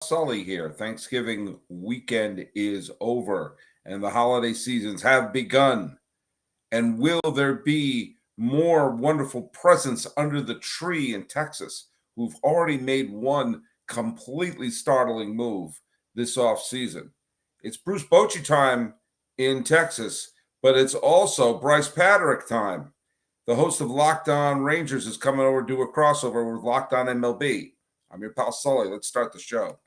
Sully here. Thanksgiving weekend is over and the holiday seasons have begun. And will there be more wonderful presents under the tree in Texas who've already made one completely startling move this offseason? It's Bruce Bochy time in Texas, but it's also Brice Paterik time. The host of Locked On Rangers is coming over to do a crossover with Locked On MLB. I'm your pal Sully. Let's start the show.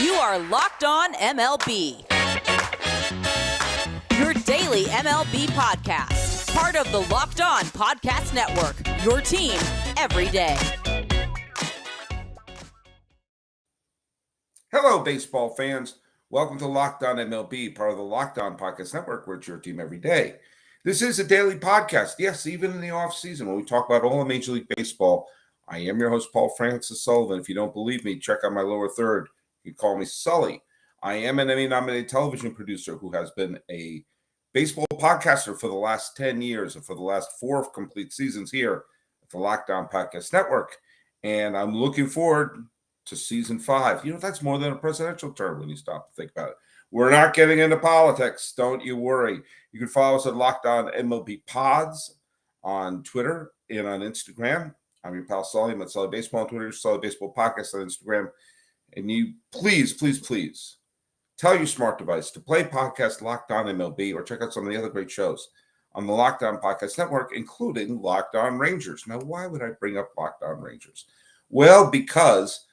You are Locked On MLB, your daily MLB podcast, part of the Locked On Podcast Network, your team every day. Hello, baseball fans. Welcome to Locked On MLB, part of the Locked On Podcast Network, where it's your team every day. This is a daily podcast. Yes, even in the offseason, when we talk about all of Major League Baseball, I am your host, Paul Francis Sullivan. If you don't believe me, check out my lower third. You can call me Sully. I am an Emmy-nominated television producer who has been a baseball podcaster for the last 10 years and for the last 4 complete seasons here at the Locked On Podcast Network. And I'm looking forward to season 5. You know, that's more than a presidential term when you stop to think about it. We're not getting into politics. Don't you worry. You can follow us at Locked On MLB Pods on Twitter and on Instagram. I'm your pal Sully. I'm at Sully Baseball on Twitter, Sully Baseball Podcast on Instagram. And you please tell your smart device to play podcast Locked On MLB or check out some of the other great shows on the Locked On Podcast Network, including Locked On Rangers. Now, why would I bring up Locked On Rangers? Well, because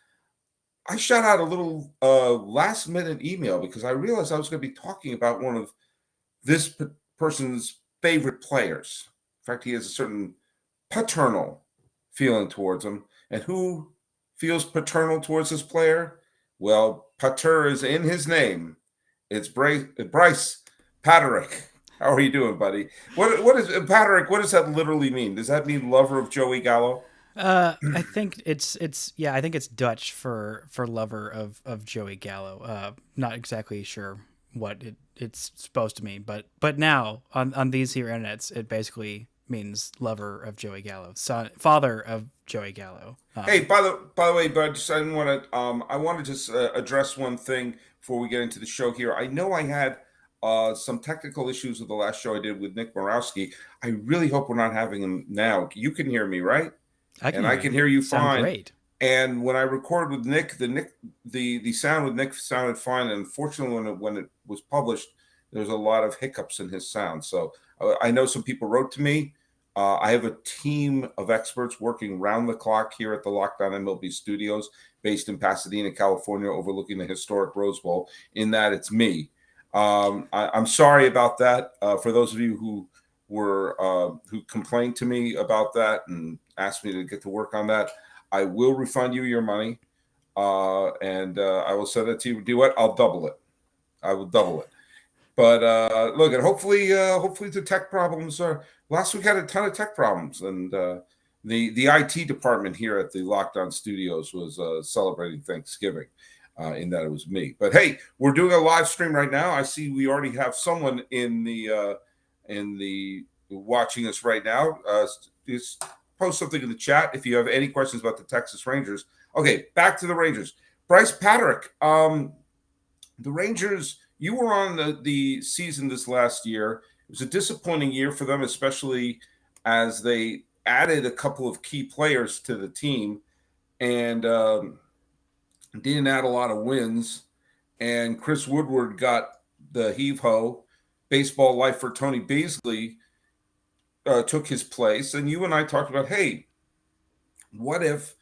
I shot out a little last-minute email because I realized I was going to be talking about one of this person's favorite players. In fact, he has a certain paternal feeling towards him. And who feels paternal towards this player? Well, Pater is in his name. It's Brice Paterik. How are you doing, buddy? What is Paterik? What does that literally mean? Does that mean lover of Joey Gallo? I think I think it's Dutch for lover of Joey Gallo. Not exactly sure what it's supposed to mean, but now on these here internets, it basically means lover of Joey Gallo, son, father of Joey Gallo. Hey, by the way, bud, just, I didn't want to. I want to just address one thing before we get into the show here. I know I had some technical issues with the last show I did with Nick Morawski. I really hope we're not having them now. You can hear me, right? I can hear you fine. Great. And when I recorded with Nick, the sound with Nick sounded fine. And unfortunately, when it was published, there's a lot of hiccups in his sound. So I know some people wrote to me. I have a team of experts working round the clock here at the Locked On MLB studios based in Pasadena, California, overlooking the historic Rose Bowl. In that, it's me. I'm sorry about that. For those of you who complained to me about that and asked me to get to work on that, I will refund you your money, and I will send it to you. Do what? I'll double it. I will double it. But look, and hopefully the tech problems are. Last week had a ton of tech problems, and the IT department here at the Locked On Studios was celebrating Thanksgiving. In that it was me. But hey, we're doing a live stream right now. I see we already have someone in the watching us right now. Just post something in the chat if you have any questions about the Texas Rangers. Okay, back to the Rangers. Brice Paterik, the Rangers, you were on the season this last year. It was a disappointing year for them, especially as they added a couple of key players to the team and didn't add a lot of wins. And Chris Woodward got the heave-ho. Baseball life for Tony Beasley took his place. And you and I talked about, hey, what if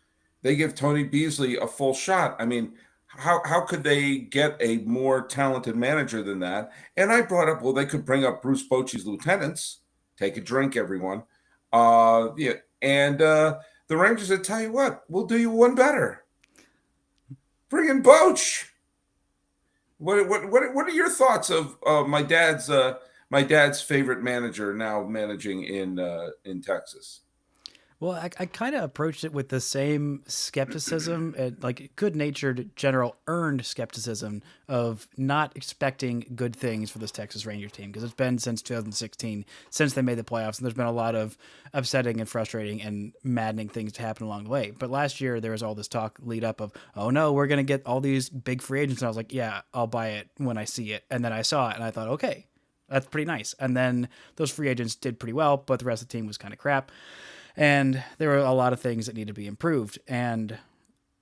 they give Tony Beasley a full shot? I mean, how could they get a more talented manager than that? And I brought up, well, they could bring up Bruce Bochy's lieutenants. Take a drink, everyone. Yeah. And the Rangers said, tell you what, we'll do you one better. Bring in Boch. What are your thoughts of my dad's favorite manager now managing in Texas? Well, I kind of approached it with the same skepticism, and like good-natured, general, earned skepticism of not expecting good things for this Texas Rangers team, because it's been since 2016, since they made the playoffs, and there's been a lot of upsetting and frustrating and maddening things to happen along the way. But last year, there was all this talk lead up of, oh no, we're going to get all these big free agents. And I was like, yeah, I'll buy it when I see it. And then I saw it, and I thought, okay, that's pretty nice. And then those free agents did pretty well, but the rest of the team was kind of crap. And there were a lot of things that needed to be improved. And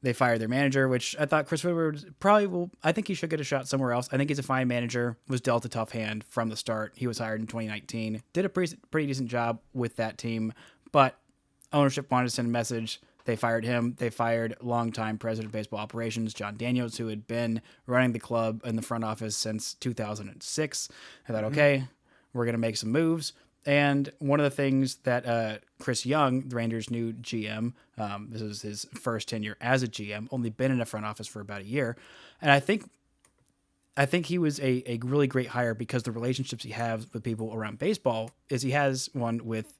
they fired their manager, which I thought Chris Woodward probably will. I think he should get a shot somewhere else. I think he's a fine manager, was dealt a tough hand from the start. He was hired in 2019, did a pretty decent job with that team, but ownership wanted to send a message. They fired him. They fired longtime president of baseball operations, John Daniels, who had been running the club in the front office since 2006. I thought, okay, we're going to make some moves. And one of the things that Chris Young, the Rangers' new GM, this is his first tenure as a GM, only been in a front office for about a year. And I think he was a really great hire because the relationships he has with people around baseball is he has one with,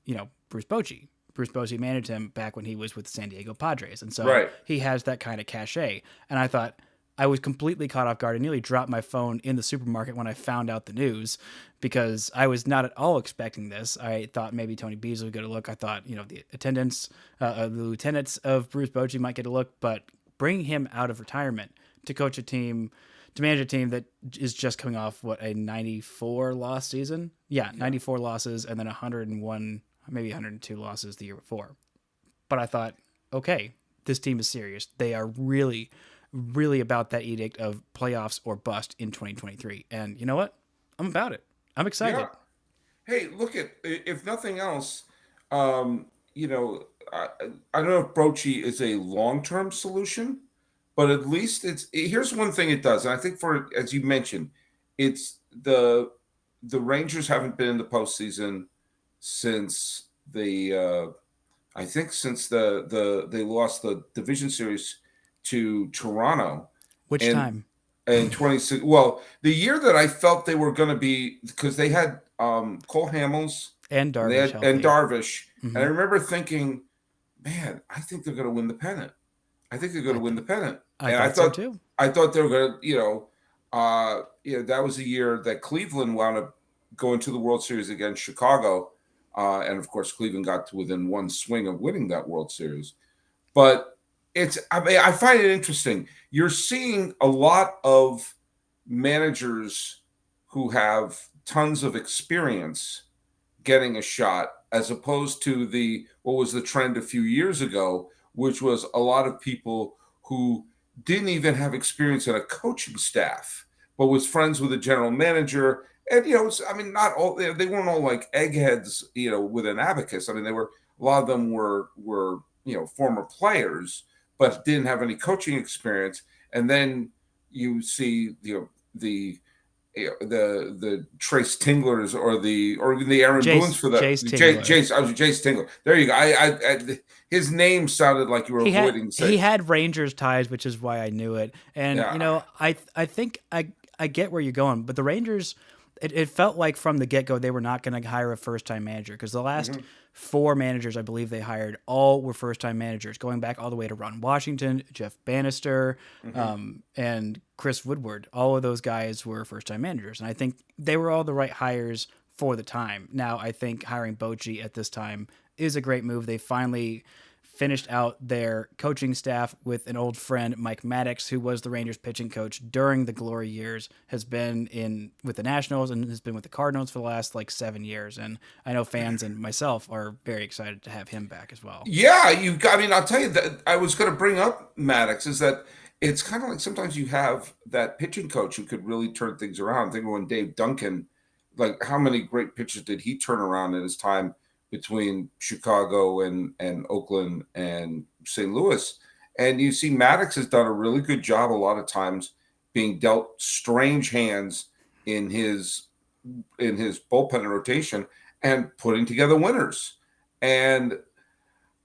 Bruce Bochy. Bruce Bochy managed him back when he was with the San Diego Padres. And so he has that kind of cachet. And I thought, I was completely caught off guard. I nearly dropped my phone in the supermarket when I found out the news because I was not at all expecting this. I thought maybe Tony Beasley would get a look. I thought, the attendants, the lieutenants of Bruce Bochy might get a look, but bringing him out of retirement to coach a team, to manage a team that is just coming off, a 94 loss season? Yeah, 94 losses and then 101, maybe 102 losses the year before. But I thought, okay, this team is serious. They are really about that edict of playoffs or bust in 2023. And you know what? I'm about it. I'm excited. Yeah. Hey, look if nothing else, I don't know if Bochy is a long-term solution, but at least here's one thing it does. And I think as you mentioned, it's the Rangers haven't been in the postseason since they lost the division series to Toronto. Which time? In 26. Well, the year that I felt they were going to be, because they had Cole Hamels and Darvish. Mm-hmm. And I remember thinking, man, I think they're going to win the pennant. I thought so too. I thought they were going to, that was the year that Cleveland wound up going to the World Series against Chicago. And of course, Cleveland got to within one swing of winning that World Series. But I find it interesting. You're seeing a lot of managers who have tons of experience getting a shot, as opposed to what was the trend a few years ago, which was a lot of people who didn't even have experience in a coaching staff, but was friends with the general manager. And, not all, they weren't all like eggheads, with an abacus. I mean, a lot of them were former players, but didn't have any coaching experience. And then you see, the Trace Tinglers or the Aaron Boone's for the Jace Tingler. There you go. I his name sounded like you were avoiding. He had Rangers ties, which is why I knew it. And I think I get where you're going, but the Rangers, it felt like from the get go they were not going to hire a first time manager, because the last 4 managers I believe they hired all were first time managers, going back all the way to Ron Washington, Jeff Bannister, and Chris Woodward. All of those guys were first time managers, and I think they were all the right hires for the time. Now I think hiring Bochy at this time is a great move. They finally finished out their coaching staff with an old friend, Mike Maddox, who was the Rangers pitching coach during the glory years, has been with the Nationals and has been with the Cardinals for the last 7 years. And I know fans and myself are very excited to have him back as well. Yeah, I'll tell you that I was going to bring up Maddox, is that it's kind of like sometimes you have that pitching coach who could really turn things around. I think when Dave Duncan, how many great pitchers did he turn around in his time between Chicago and Oakland and St. Louis? And you see Maddox has done a really good job a lot of times being dealt strange hands in his bullpen rotation and putting together winners. And,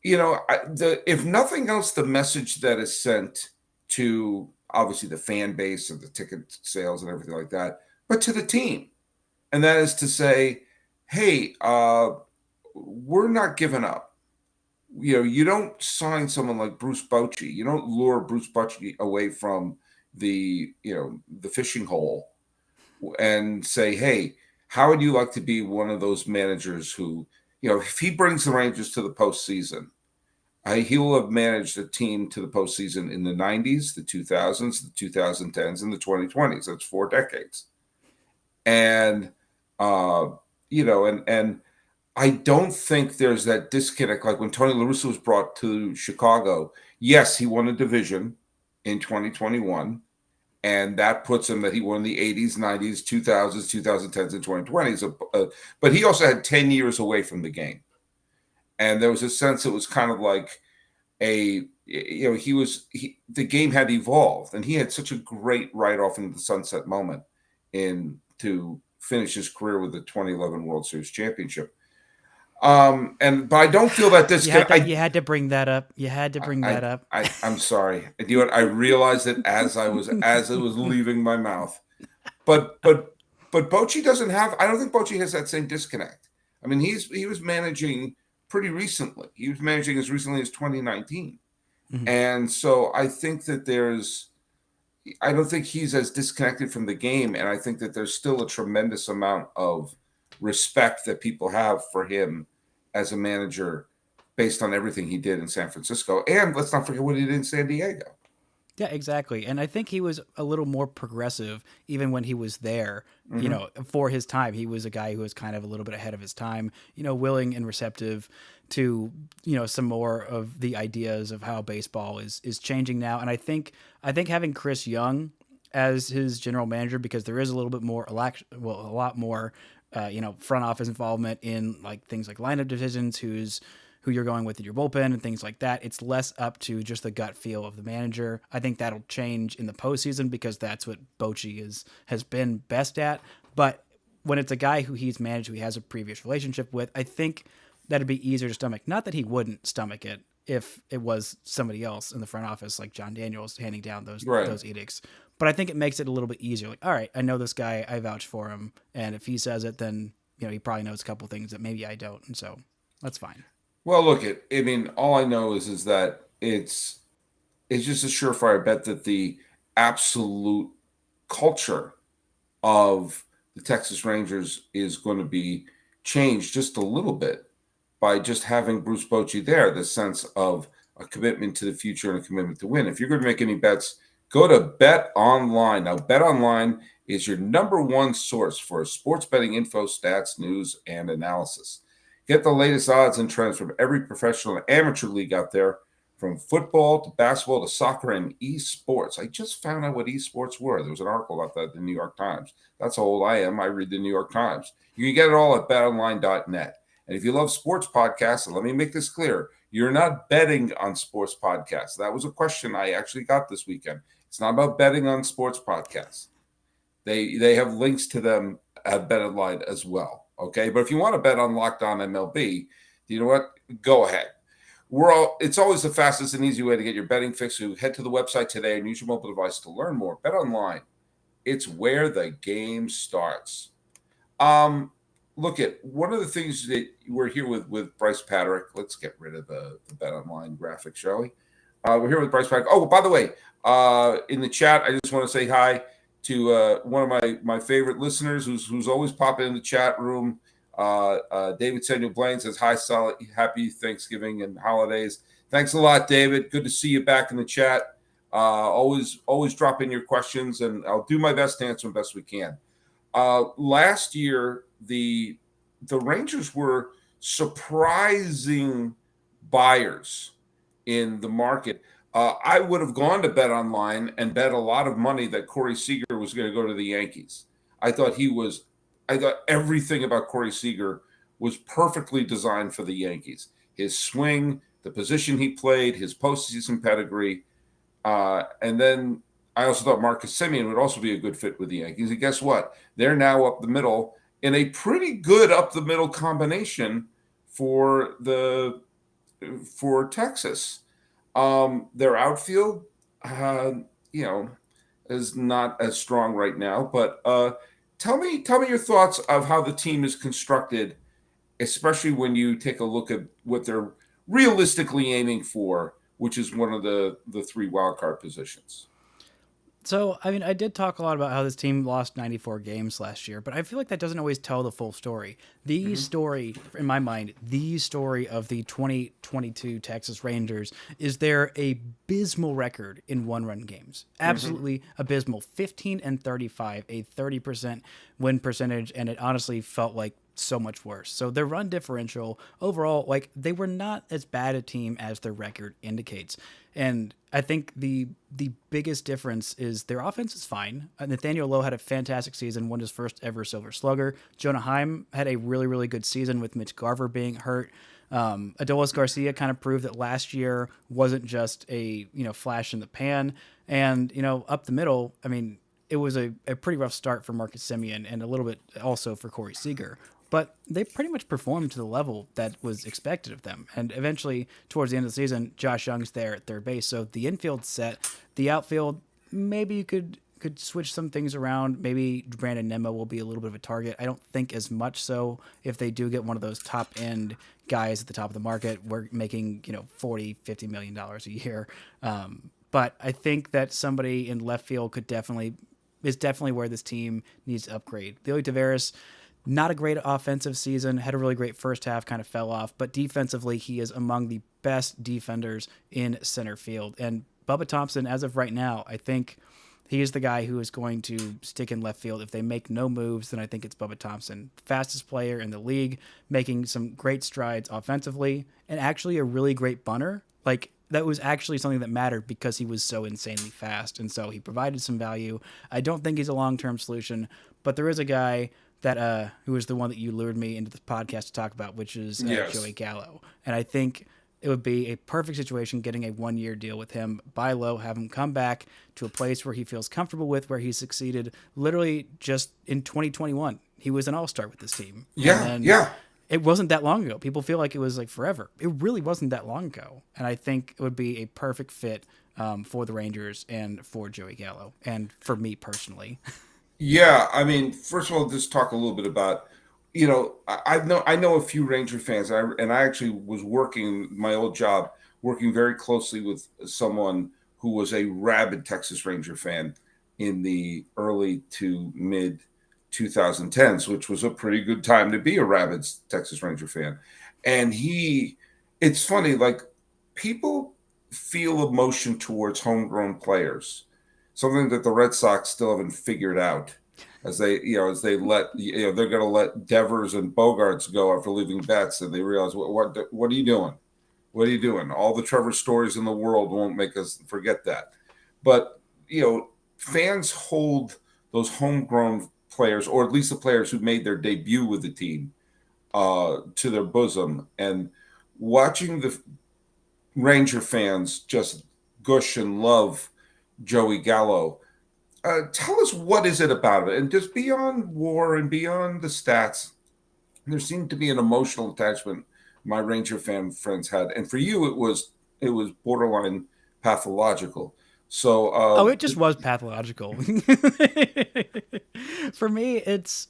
if nothing else, the message that is sent to obviously the fan base of the ticket sales and everything like that, but to the team, and that is to say, hey, we're not giving up. you don't sign someone like Bruce Bochy. You don't lure Bruce Bochy away from the fishing hole and say, hey, how would you like to be one of those managers who, if he brings the Rangers to the postseason, he will have managed a team to the postseason in the 90s, the 2000s, the 2010s, and the 2020s. That's 4 decades. And, and I don't think there's that disconnect. Like when Tony La Russa was brought to Chicago, yes, he won a division in 2021. And that puts him that he won the 80s, 90s, 2000s, 2010s, and 2020s. But he also had 10 years away from the game. And there was a sense it was kind of like the game had evolved. And he had such a great ride off into the sunset moment to finish his career with the 2011 World Series championship. But I don't feel that this. You had to bring that up. You had to bring that up. I'm sorry. You know what? I realized it as it was leaving my mouth. But Bochy doesn't have. I don't think Bochy has that same disconnect. I mean, he was managing pretty recently. He was managing as recently as 2019, and so I think that I don't think he's as disconnected from the game, and I think that there's still a tremendous amount of respect that people have for him as a manager based on everything he did in San Francisco. And let's not forget what he did in San Diego. Yeah, exactly. And I think he was a little more progressive even when he was there, for his time. He was a guy who was kind of a little bit ahead of his time, willing and receptive to, some more of the ideas of how baseball is changing now. And I think having Chris Young as his general manager, because there is a little bit more, a lot more, front office involvement in like things like lineup decisions, who you're going with in your bullpen and things like that. It's less up to just the gut feel of the manager. I think that'll change in the postseason because that's what Bochy has been best at. But when it's a guy who he's managed, who he has a previous relationship with, I think that'd be easier to stomach. Not that he wouldn't stomach it if it was somebody else in the front office, like John Daniels, handing down those edicts. But I think it makes it a little bit easier. Like, all right, I know this guy, I vouch for him, and if he says it, then he probably knows a couple things that maybe I don't, and so that's fine. Well, look, all I know is that it's just a surefire bet that the absolute culture of the Texas Rangers is going to be changed just a little bit by just having Bruce Bochy there, the sense of a commitment to the future and a commitment to win. If you're going to make any bets, go to BetOnline. Now, BetOnline is your number one source for sports betting info, stats, news, and analysis. Get the latest odds and trends from every professional and amateur league out there, from football to basketball to soccer and esports. I just found out what esports were. There was an article about that in the New York Times. That's how old I am. I read the New York Times. You can get it all at betonline.net. And if you love sports podcasts, and let me make this clear, you're not betting on sports podcasts. That was a question I actually got this weekend. It's not about betting on sports podcasts. They have links to them at BetOnline as well. Okay, but if you want to bet on Locked On MLB, you know what? Go ahead. It's always the fastest and easy way to get your betting fix. So head to the website today and use your mobile device to learn more. BetOnline, it's where the game starts. Look at one of the things that we're here with Brice Paterik. Let's get rid of the BetOnline graphic, shall we? We're here with Brice Paterik. Oh, by the way, in the chat, I just want to say hi to one of my favorite listeners who's always popping in the chat room. David Samuel Blaine says, hi, solid, happy Thanksgiving and holidays. Thanks a lot, David. Good to see you back in the chat. Always drop in your questions, and I'll do my best to answer them best we can. Last year, the Rangers were surprising buyers in the market. I would have gone to BetOnline and bet a lot of money that Corey Seager was going to go to the Yankees. I thought everything about Corey Seager was perfectly designed for the Yankees. His swing, the position he played, his postseason pedigree. And then I also thought Marcus Semien would also be a good fit with the Yankees. And guess what? They're now up the middle in a pretty good up the middle combination for Texas. Their outfield, is not as strong right now. But tell me your thoughts of how the team is constructed, especially when you take a look at what their realistically aiming for, which is one of the three wild card positions. So, I mean, I did talk a lot about how this team lost 94 games last year, but I feel like that doesn't always tell the full story. The story, in my mind, the story of the 2022 Texas Rangers is their abysmal record in one-run games. Absolutely abysmal. 15-35, a 30% win percentage, and it honestly felt like so much worse. So their run differential overall, like, they were not as bad a team as their record indicates. And I think the biggest difference is their offense is fine. Nathaniel Lowe had a fantastic season, won his first ever Silver Slugger. Jonah Heim had a really, really good season with Mitch Garver being hurt. Adolis Garcia kind of proved that last year wasn't just a flash in the pan. And up the middle, I mean, it was a pretty rough start for Marcus Semien and a little bit also for Corey Seager. But they pretty much performed to the level that was expected of them. And eventually, towards the end of the season, Josh Young's there at third base. So the infield set, the outfield, maybe you could switch some things around. Maybe Brandon Nimmo will be a little bit of a target. I don't think as much so if they do get one of those top end guys at the top of the market. We're making, $40-50 million a year. But I think that somebody in left field is definitely where this team needs to upgrade. Leody Taveras, not a great offensive season, had a really great first half, kind of fell off, but defensively, he is among the best defenders in center field. And Bubba Thompson, as of right now, I think he is the guy who is going to stick in left field. If they make no moves, then I think it's Bubba Thompson. Fastest player in the league, making some great strides offensively, and actually a really great bunter. Like, that was actually something that mattered because he was so insanely fast, and so he provided some value. I don't think he's a long-term solution, but there is a guy that who is the one that you lured me into the podcast to talk about, which is Joey Gallo. And I think it would be a perfect situation getting a 1-year deal with him, buy low, have him come back to a place where he feels comfortable with, where he succeeded literally just in 2021. He was an all-star with this team. Yeah. It wasn't that long ago. People feel like it was like forever. It really wasn't that long ago. And I think it would be a perfect fit for the Rangers and for Joey Gallo and for me personally. Yeah, I mean, first of all, just talk a little bit about, I know a few Ranger fans, and I actually was working my old job, working very closely with someone who was a rabid Texas Ranger fan in the early to mid 2010s, which was a pretty good time to be a rabid Texas Ranger fan. And it's funny, like, people feel emotion towards homegrown players, something that the Red Sox still haven't figured out, as they let, they're going to let Devers and Bogarts go after leaving Betts, and they realize, what are you doing? What are you doing? All the Trevor stories in the world won't make us forget that. But, fans hold those homegrown players, or at least the players who made their debut with the team, to their bosom. And watching the Ranger fans just gush and love Joey Gallo, tell us, what is it about it? And just beyond WAR and beyond the stats, there seemed to be an emotional attachment my Ranger fan friends had, and for you, it was borderline pathological. So, it just was pathological. For me, it's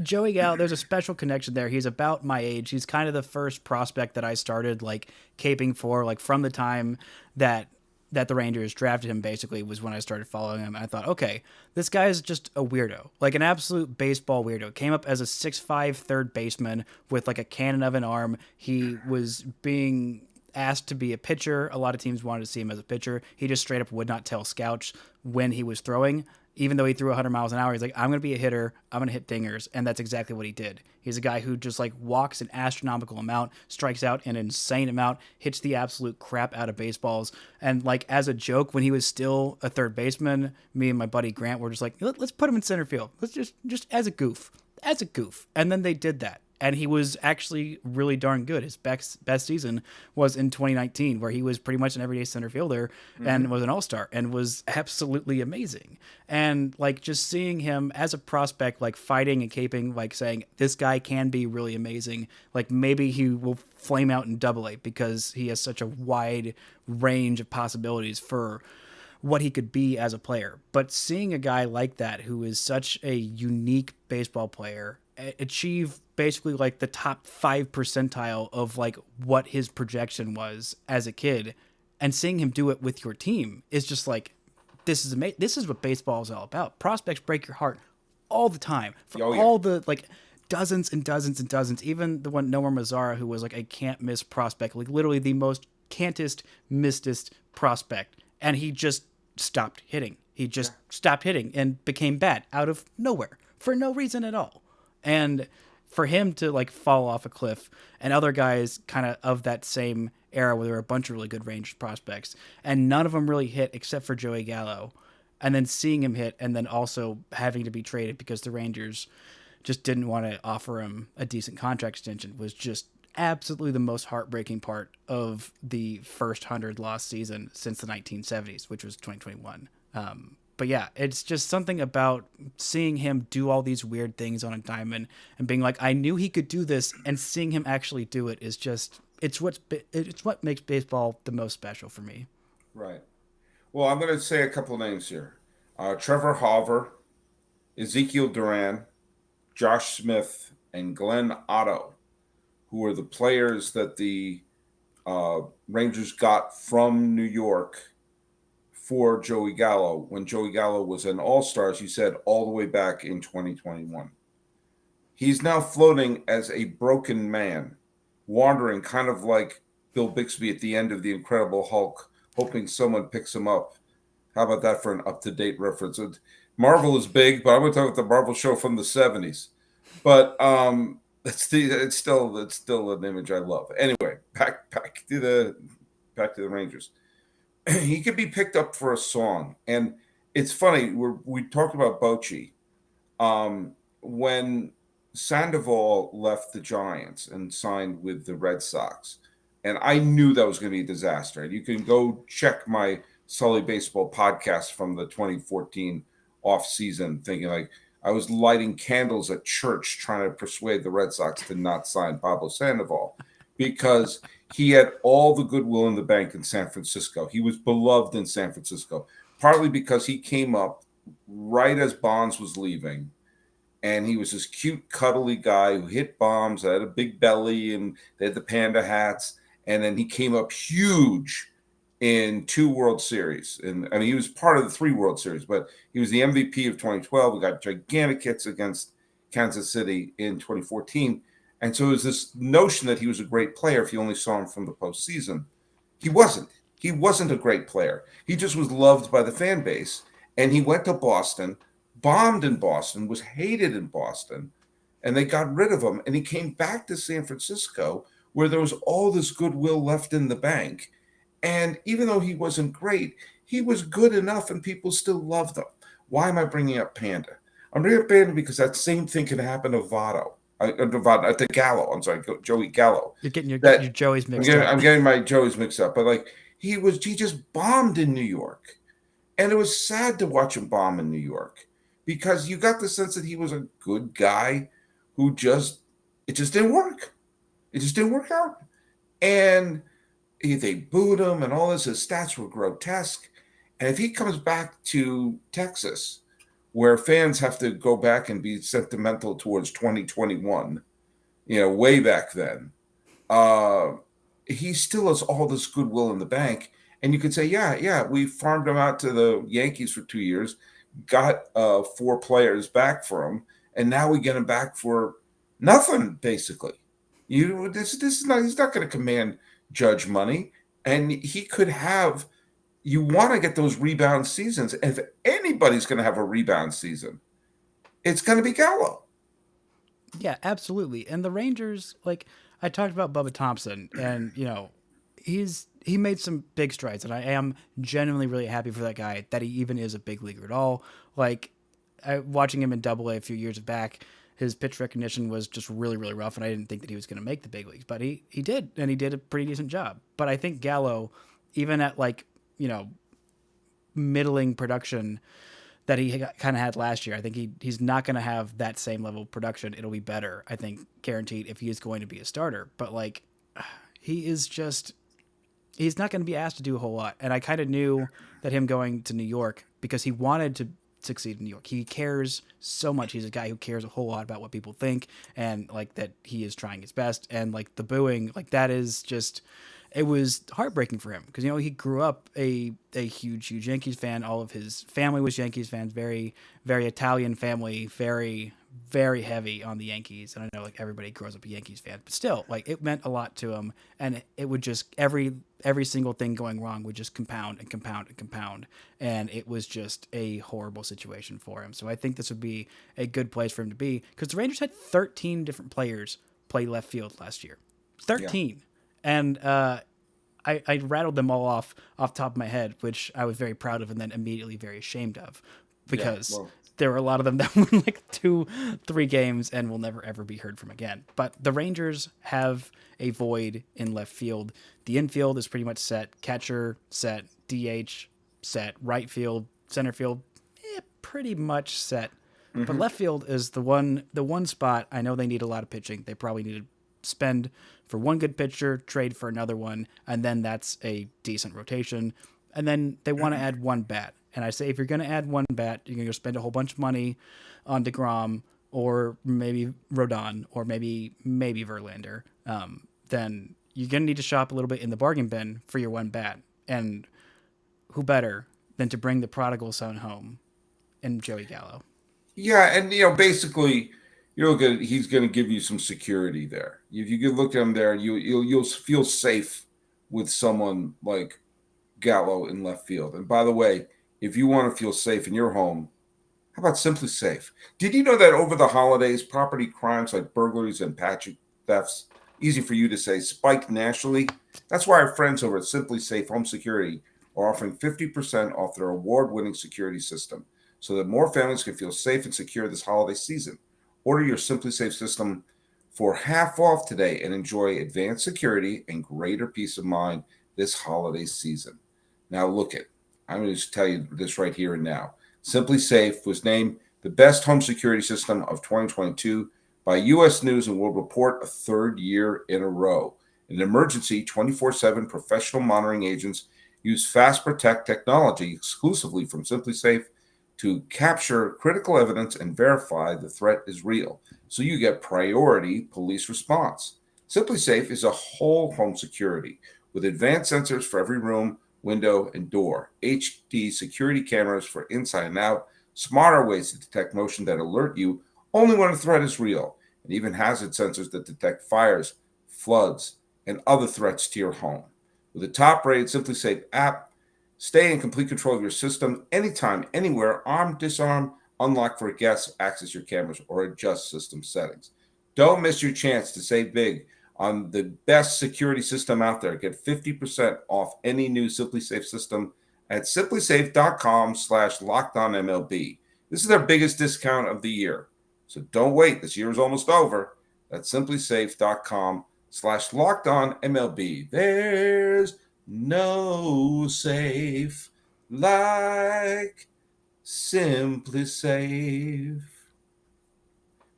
Joey Gallo. There's a special connection there. He's about my age. He's kind of the first prospect that I started like caping for, like from the time that the Rangers drafted him, basically, was when I started following him. And I thought, okay, this guy is just a weirdo, like an absolute baseball weirdo. Came up as a 6'5" third baseman with like a cannon of an arm. He was being asked to be a pitcher. A lot of teams wanted to see him as a pitcher. He just straight up would not tell scouts when he was throwing. Even though he threw 100 miles an hour, he's like, I'm going to be a hitter. I'm going to hit dingers. And that's exactly what he did. He's a guy who just like walks an astronomical amount, strikes out an insane amount, hits the absolute crap out of baseballs. And like as a joke, when he was still a third baseman, me and my buddy Grant were just like, let's put him in center field. Let's just as a goof. And then they did that. And he was actually really darn good. His best season was in 2019, where he was pretty much an everyday center fielder and was an all-star and was absolutely amazing. And like just seeing him as a prospect, like fighting and caping, like saying this guy can be really amazing. Like maybe he will flame out in Double-A because he has such a wide range of possibilities for what he could be as a player. But seeing a guy like that who is such a unique baseball player achieve basically like the top 5 percentile of like what his projection was as a kid, and seeing him do it with your team is just like, this is amazing. This is what baseball is all about. Prospects break your heart all the time for all the like dozens and dozens and dozens. Even the one Nomar Mazara, who was like a can't miss prospect, like literally the most cantest, mistest prospect, and he just stopped hitting. He just stopped hitting and became bad out of nowhere for no reason at all. And for him to like fall off a cliff, and other guys kind of that same era where there were a bunch of really good range prospects and none of them really hit except for Joey Gallo, and then seeing him hit and then also having to be traded because the Rangers just didn't want to offer him a decent contract extension was just absolutely the most heartbreaking part of the first 100 loss season since the 1970s, which was 2021. But yeah, it's just something about seeing him do all these weird things on a diamond and being like, I knew he could do this, and seeing him actually do it is just, it's what makes baseball the most special for me. Right. Well, I'm going to say a couple names here. Trevor Hauver, Ezekiel Duran, Josh Smith, and Glenn Otto, who are the players that the Rangers got from New York for Joey Gallo when Joey Gallo was an all-star, as you said, all the way back in 2021. He's now floating as a broken man, wandering kind of like Bill Bixby at the end of The Incredible Hulk, hoping someone picks him up. How about that for an up-to-date reference? Marvel is big, but I'm going to talk about the Marvel show from the 70s. But it's still an image I love. Anyway, back to the Rangers. He could be picked up for a song, and it's funny. We talked about Bochy when Sandoval left the Giants and signed with the Red Sox, and I knew that was going to be a disaster. And you can go check my Sully Baseball podcast from the 2014 off season, thinking like I was lighting candles at church trying to persuade the Red Sox to not sign Pablo Sandoval because he had all the goodwill in the bank in San Francisco. He was beloved in San Francisco, partly because he came up right as Bonds was leaving. And he was this cute, cuddly guy who hit bombs, had a big belly, and they had the panda hats. And then he came up huge in 2 World Series. And I mean, he was part of the 3 World Series, but he was the MVP of 2012. We got gigantic hits against Kansas City in 2014. And so it was this notion that he was a great player if you only saw him from the postseason. He wasn't. He wasn't a great player. He just was loved by the fan base. And he went to Boston, bombed in Boston, was hated in Boston, and they got rid of him. And he came back to San Francisco where there was all this goodwill left in the bank. And even though he wasn't great, he was good enough and people still loved him. Why am I bringing up Panda? I'm bringing up Panda because that same thing can happen to Votto. To Gallo. I'm sorry, Joey Gallo. You're getting your Joey's mixed up. I'm getting my Joey's mixed up. But like he just bombed in New York. And it was sad to watch him bomb in New York because you got the sense that he was a good guy who it just didn't work. It just didn't work out. And they booed him and all this. His stats were grotesque. And if he comes back to Texas, where fans have to go back and be sentimental towards 2021, way back then, he still has all this goodwill in the bank. And you could say, yeah, we farmed him out to the Yankees for 2 years, got 4 players back for him, and now we get him back for nothing, basically. This is not. He's not going to command Judge money, and he could have. You want to get those rebound seasons. If anybody's going to have a rebound season, it's going to be Gallo. Yeah, absolutely. And the Rangers, like I talked about Bubba Thompson, and he made some big strides, and I am genuinely really happy for that guy that he even is a big leaguer at all. Like watching him in Double A few years back, his pitch recognition was just really, really rough, and I didn't think that he was going to make the big leagues, but he did, and he did a pretty decent job. But I think Gallo, even at middling production that he kind of had last year, I think he's not going to have that same level of production. It'll be better, I think, guaranteed, if he is going to be a starter. But he's not going to be asked to do a whole lot. And I kind of knew that him going to New York, because he wanted to succeed in New York. He cares so much. He's a guy who cares a whole lot about what people think, and like that he is trying his best. And like the booing, like that is just, it was heartbreaking for him because he grew up a huge Yankees fan. All of his family was Yankees fans. Very Italian family. Very heavy on the Yankees. And I know like everybody grows up a Yankees fan, but still like it meant a lot to him. And it would just every single thing going wrong would just compound and compound and compound. And it was just a horrible situation for him. So I think this would be a good place for him to be because the Rangers had 13 different players play left field last year. 13. Yeah. And I rattled them all off top of my head, which I was very proud of and then immediately very ashamed of because there were a lot of them that won like 2-3 games and will never ever be heard from again. But the Rangers have a void in left field. The infield is pretty much set. Catcher set. DH set. Right field, center field, pretty much set. Mm-hmm. But left field is the one spot I know they need a lot of pitching. They probably need to spend for one good pitcher, trade for another one, and then that's a decent rotation. And then they want to add one bat. And I say if you're going to add one bat, you're going to spend a whole bunch of money on DeGrom or maybe Rodon or maybe Verlander. Then you're going to need to shop a little bit in the bargain bin for your one bat. And who better than to bring the prodigal son home in Joey Gallo? Yeah, and basically, he's going to give you some security there. If you could look at him there, you'll feel safe with someone like Gallo in left field. And by the way, if you want to feel safe in your home, how about SimpliSafe? Did you know that over the holidays, property crimes like burglaries and package thefts, easy for you to say, spiked nationally? That's why our friends over at SimpliSafe Home Security are offering 50% off their award-winning security system so that more families can feel safe and secure this holiday season. Order your SimpliSafe system for half off today and enjoy advanced security and greater peace of mind this holiday season. Now look it. I'm going to just tell you this right here and now. SimpliSafe was named the best home security system of 2022 by U.S. News and World Report a third year in a row. In an emergency, 24/7 professional monitoring agents use Fast Protect technology exclusively from SimpliSafe to capture critical evidence and verify the threat is real. So you get priority police response. SimpliSafe is a whole home security with advanced sensors for every room, window, and door, HD security cameras for inside and out, smarter ways to detect motion that alert you only when a threat is real, and even hazard sensors that detect fires, floods, and other threats to your home. With a top-rated SimpliSafe app, stay in complete control of your system anytime, anywhere, arm, disarm, unlock for guests, access your cameras, or adjust system settings. Don't miss your chance to save big on the best security system out there. Get 50% off any new SimpliSafe system at simplisafe.com/lockedonmlb. This is their biggest discount of the year. So don't wait. This year is almost over. That's simplisafe.com/lockedonmlb. There's no safe like SimpliSafe.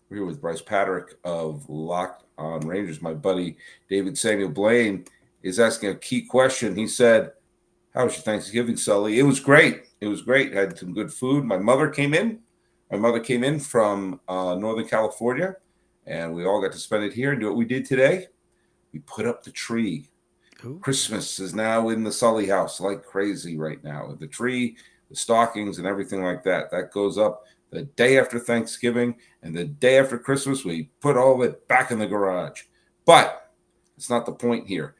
We're here with Brice Paterik of Locked on Rangers. My buddy David Samuel Blaine is asking a key question. He said, "How was your Thanksgiving, Sully?" It was great. It was great. Had some good food. My mother came in from Northern California, and we all got to spend it here and do what we did today. We put up the tree. Ooh. Christmas is now in the Sully house like crazy right now. The tree, the stockings, and everything like that. That goes up the day after Thanksgiving, and the day after Christmas, we put all of it back in the garage. But it's not the point here.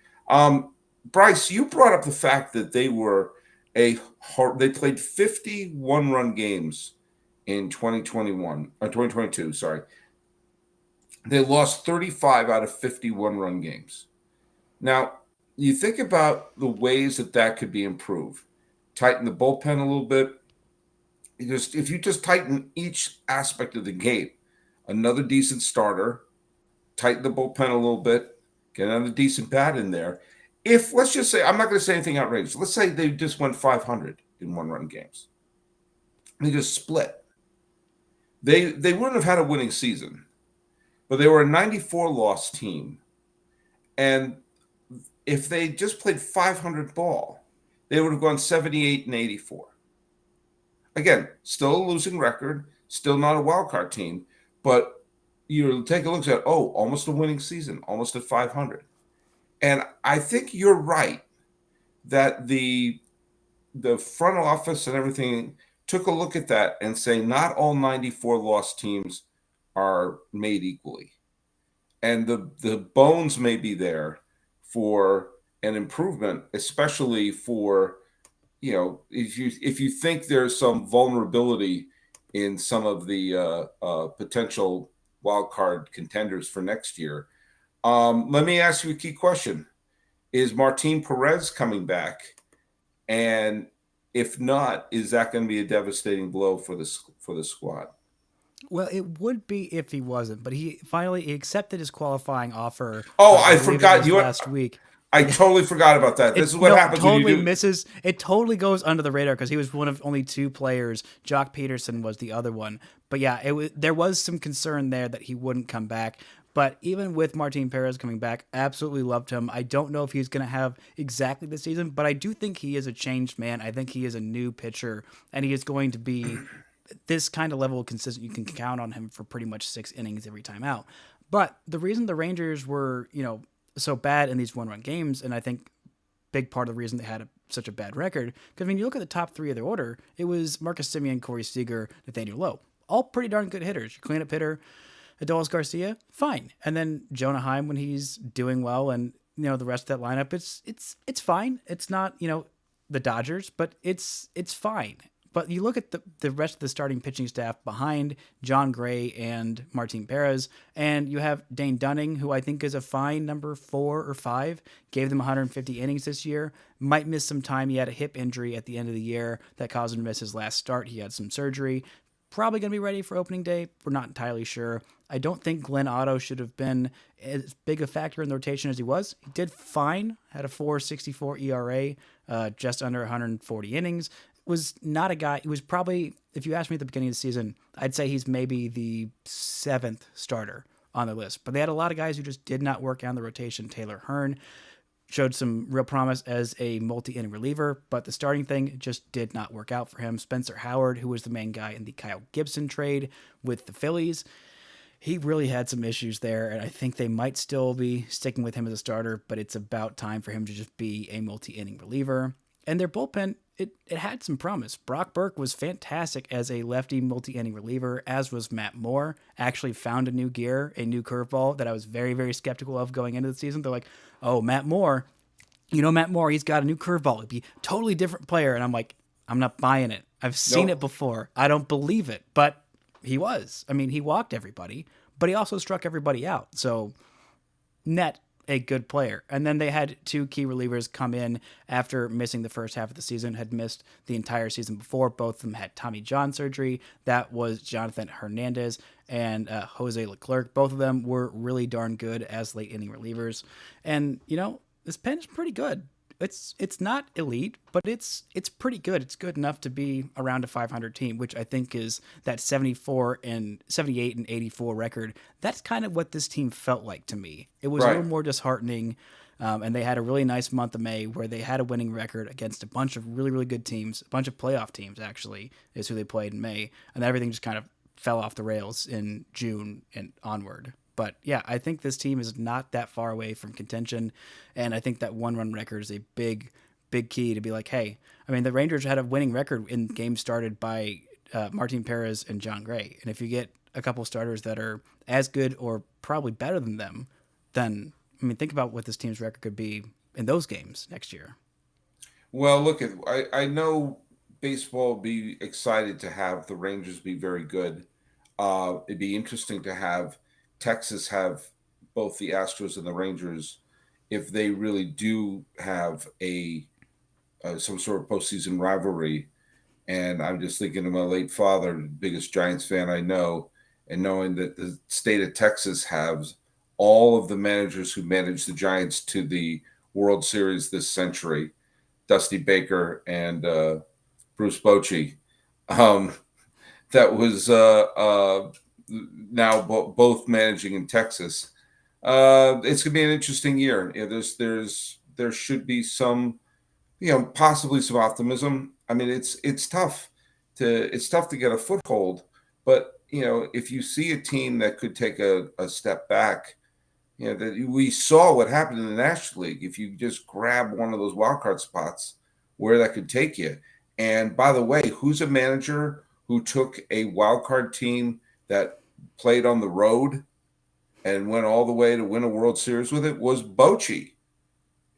Brice, you brought up the fact that they played 51-run games in 2022. Sorry, they lost 35 out of 51-run games. Now, you think about the ways that could be improved. Tighten the bullpen a little bit. If you just tighten each aspect of the game, another decent starter, tighten the bullpen a little bit, get another decent bat in there. If, let's just say, I'm not going to say anything outrageous. Let's say they just went 500 in one-run games. They just split. They wouldn't have had a winning season, but they were a 94-loss team. And if they just played 500 ball, they would have gone 78 and 84. again, still a losing record, still not a wild card team, but you take a look at, almost a winning season, almost at 500. And I think you're right that the front office and everything took a look at that and say not all 94 lost teams are made equally. And the bones may be there for an improvement, especially for, if you think there's some vulnerability in some of the potential wild card contenders for next year. Let me ask you a key question. Is Martin Perez coming back? And if not, is that going to be a devastating blow for the squad? Well, it would be if he wasn't, but he finally accepted his qualifying offer. Oh, I I believe it forgot was you last week. I totally forgot about that. This is what happens totally when you do. misses. It totally goes under the radar because he was one of only two players. Jock Peterson was the other one. But yeah, there was some concern there that he wouldn't come back. But even with Martin Perez coming back, absolutely loved him. I don't know if he's going to have exactly the season, but I do think he is a changed man. I think he is a new pitcher, and he is going to be this kind of level of consistent. You can count on him for pretty much 6 innings every time out. But the reason the Rangers were, so bad in these one-run games, and I think big part of the reason they had such a bad record, because when you look at the top 3 of their order, it was Marcus Semien, Corey Seager, Nathaniel Lowe. All pretty darn good hitters. Your cleanup hitter, Adolis Garcia, fine. And then Jonah Heim when he's doing well, and the rest of that lineup, it's fine. It's not, the Dodgers, but it's fine. But you look at the rest of the starting pitching staff behind John Gray and Martin Perez, and you have Dane Dunning, who I think is a fine number 4 or 5, gave them 150 innings this year, might miss some time. He had a hip injury at the end of the year that caused him to miss his last start. He had some surgery. Probably going to be ready for opening day. We're not entirely sure. I don't think Glenn Otto should have been as big a factor in the rotation as he was. He did fine, had a 4.64 ERA, just under 140 innings. Was not a guy. He was probably, if you asked me at the beginning of the season, I'd say he's maybe the 7th starter on the list. But they had a lot of guys who just did not work out in the rotation. Taylor Hearn showed some real promise as a multi-inning reliever, but the starting thing just did not work out for him. Spencer Howard, who was the main guy in the Kyle Gibson trade with the Phillies, he really had some issues there, and I think they might still be sticking with him as a starter, but it's about time for him to just be a multi-inning reliever. And their bullpen, it had some promise. Brock Burke was fantastic as a lefty multi-inning reliever, as was Matt Moore. Actually found a new gear, a new curveball that I was very, very skeptical of going into the season. They're like, oh, Matt Moore, Matt Moore, he's got a new curveball. It'd be a totally different player. And I'm like, I'm not buying it. I've seen it before. I don't believe it. But he was. I mean, he walked everybody, but he also struck everybody out. So net, a good player. And then they had 2 key relievers come in after missing the first half of the season, had missed the entire season before. Both of them had Tommy John surgery. That was Jonathan Hernandez and Jose Leclerc. Both of them were really darn good as late inning relievers. And, this pen is pretty good. It's not elite, but it's pretty good. It's good enough to be around a 500 team, which I think is that 74 and 78 and 84 record. That's kind of what this team felt like to me. It was a little more disheartening, and they had a really nice month of May where they had a winning record against a bunch of really, really good teams, a bunch of playoff teams actually is who they played in May, and everything just kind of fell off the rails in June and onward. But yeah, I think this team is not that far away from contention, and I think that 1-run record is a big, big key to be like, hey, I mean, the Rangers had a winning record in games started by Martin Perez and John Gray, and if you get a couple starters that are as good or probably better than them, then, I mean, think about what this team's record could be in those games next year. Well, look, I know baseball will be excited to have the Rangers be very good. It'd be interesting to have Texas have both the Astros and the Rangers if they really do have some sort of postseason rivalry. And I'm just thinking of my late father, the biggest Giants fan I know, and knowing that the state of Texas has all of the managers who managed the Giants to the World Series this century, Dusty Baker and Bruce Bochy. That was now both managing in Texas. It's gonna be an interesting year. There should be some, possibly some optimism. I mean, it's tough. it's tough to get a foothold. But, if you see a team that could take a step back, that we saw what happened in the National League. If you just grab one of those wild card spots, where that could take you. And by the way, who's a manager who took a wild card team that played on the road and went all the way to win a World Series with it? Was Bochy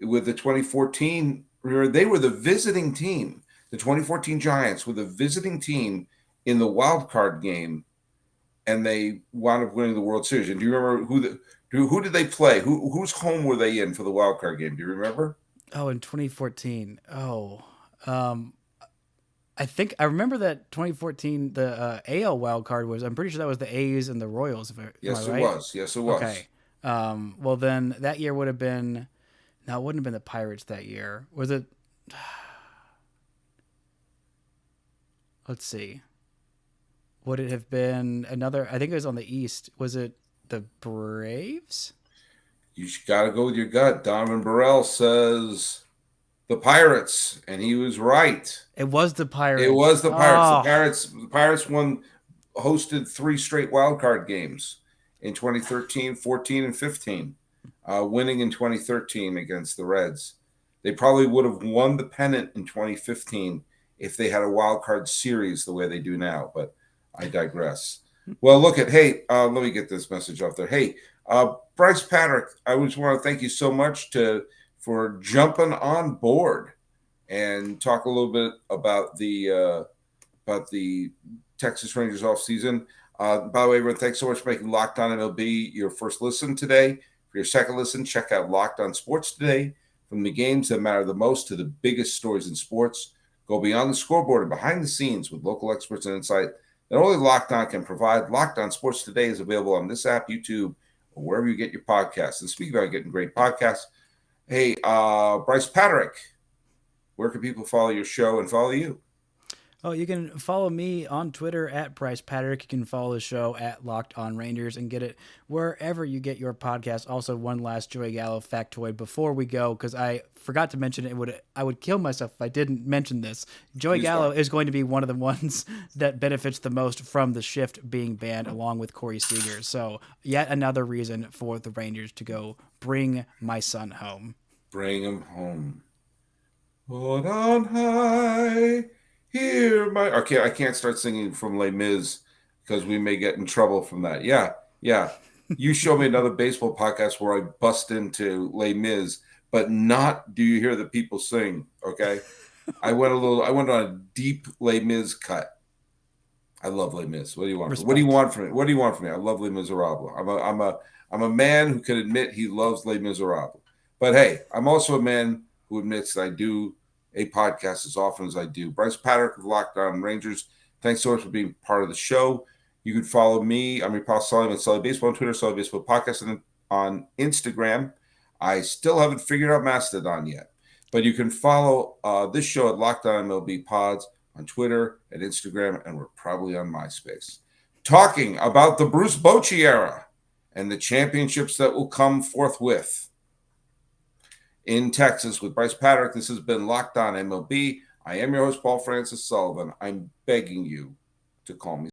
with the 2014. Remember, they were the visiting team. The 2014 Giants were the visiting team in the wild card game, and they wound up winning the World Series. And do you remember who did they play? Whose home were they in for the wild card game? Do you remember? Oh, in 2014. Oh, I think I remember that 2014. The AL wild card was. I'm pretty sure that was the A's and the Royals. Yes, it right? was. Yes, it was. Okay. Well, then that year would have been. No, it wouldn't have been the Pirates that year. Was it? Let's see. Would it have been another? I think it was on the East. Was it the Braves? You got to go with your gut. Donovan Burrell says the Pirates, and he was right. It was the Pirates. It was the Pirates. The Pirates hosted 3 straight wild card games in 2013, 14, and 15, winning in 2013 against the Reds. They probably would have won the pennant in 2015 if they had a wild card series the way they do now, but I digress. Well, let me get this message out there. Hey, Brice Paterik, I just want to thank you so much for jumping on board and talk a little bit about the Texas Rangers offseason. By the way, everyone, thanks so much for making Locked On MLB your first listen today. For your second listen, check out Locked On Sports Today. From the games that matter the most to the biggest stories in sports, go beyond the scoreboard and behind the scenes with local experts and insight that only Locked On can provide. Locked On Sports Today is available on this app, YouTube, or wherever you get your podcasts. And speaking about getting great podcasts, hey, Brice Paterik, where can people follow your show and follow you? Oh, you can follow me on Twitter at Brice Paterik. You can follow the show at Locked On Rangers and get it wherever you get your podcast. Also, one last Joey Gallo factoid before we go, because I forgot to mention it. I would kill myself if I didn't mention this. Joey Gallo is going to be one of the ones that benefits the most from the shift being banned, along with Corey Seager. So yet another reason for the Rangers to go bring my son home. Bring him home. Hold on high. Here, okay, I can't start singing from Les Mis because we may get in trouble from that. Yeah. You show me another baseball podcast where I bust into Les Mis, but not Do You Hear the People Sing? Okay, I went on a deep Les Mis cut. I love Les Mis. What do you want? Respect. What do you want from me? What do you want from me? I love Les Miserables. I'm a man who can admit he loves Les Miserables. But hey, I'm also a man who admits that I do a podcast as often as I do. Brice Paterik of Locked On Rangers, thanks so much for being part of the show. You can follow me. I'm your pal Sully at Sully Baseball on Twitter, Sully Baseball Podcast on Instagram. I still haven't figured out Mastodon yet, but you can follow this show at Locked On MLB Pods on Twitter and Instagram, and we're probably on MySpace. Talking about the Bruce Bochy era and the championships that will come forthwith. In Texas with Brice Paterik, this has been Locked On MLB. I am your host, Paul Francis Sullivan. I'm begging you to call me